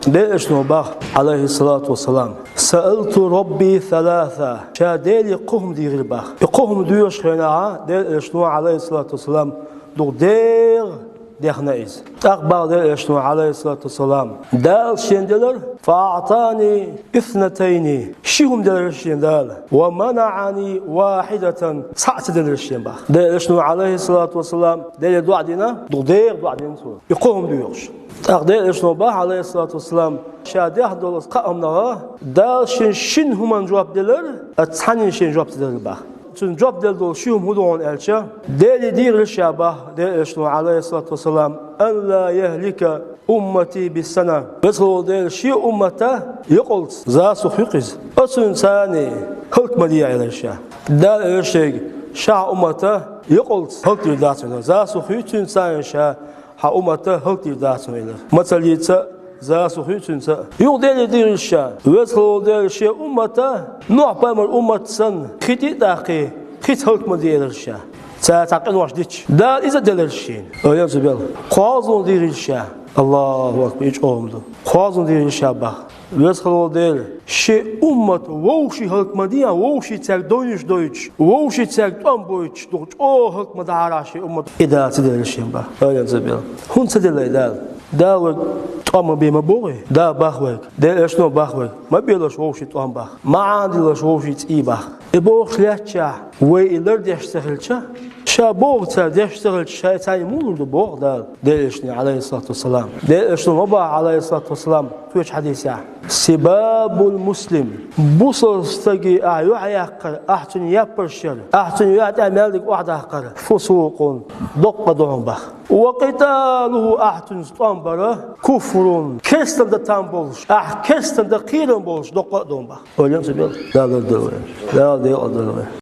ده شنو باه عليه الصلاة والسلام سألت ربي ثلاثة شاديل يقوم دي غير يقوم ديوش هنا ده شنو عليه الصلاة والسلام دو دير ديخنايز أخبار ده شنو عليه الصلاة والسلام دال شندلر فأعطاني اثنتين شيهم دل الشندال ومنعني واحدة ساعة دل الشنبا ده شنو عليه الصلاة والسلام ده يدعو عدنا دو دير يقوم ديوش تقدير شنو باه عليه الصلاة والسلام شاديه دولس قامنا دال شن هم جواب دلر اتحنين شن جواب دلر باه تون جواب دل دول شيهم هدون الشا دل دير الشابه دل شنو عليه الصلاة والسلام أن لا يهلك أمتي بالسنة بس هو دل شيء أمته يقول زاسو حقز أسن ثاني هلك مديع إلى الشا دل الشيء شاع أمته يقول هلك يداتنا زاسو حيتون ثاني شا ها أمته هلك يداتنا إلى مثل يتسا زاسو حيتون ثاني يقدر دير الشا بس هو دل شيء أمته نوع بامر أمة سن خدي داقي خد هلك مديع إلى الشا تعقل واش ديتش دار إذا دل الشين أيام زبيل قاضون دير الشا الله أكبر يجومدو قاضون دير الشا باه ويسخلو دير شيء أمة ووشي هلك مديا ووشي تاك دويتش ووشي تاك بويتش دوش هلك مدارا شيء أمة إذا تدل الشين باه أيام زبيل هون تدل إذا داوك طعم بيما بوغي دا باخوك دا شنو باخوك ما بيلوش ووشي طعم باخ ما عندي لوش ووشي تي باخ إبوخ لاتشا ويلر ديشتغلشا شابوغ تا ديشتغل شاي تاني مو دو بوغ دا ديشني عليه الصلاة والسلام ديشنو مبا عليه الصلاة والسلام توش حديثا سباب المسلم بوصل استجي أعيو عياقر أحسن يابرشل أحسن يعمل لك واحد أحقر فسوق دق دعمبخ وقتاله أحسن طنبرة كفر كستن دا تنبولش كستن دا قيرن بولش دق دعمبخ وليم سبيل لا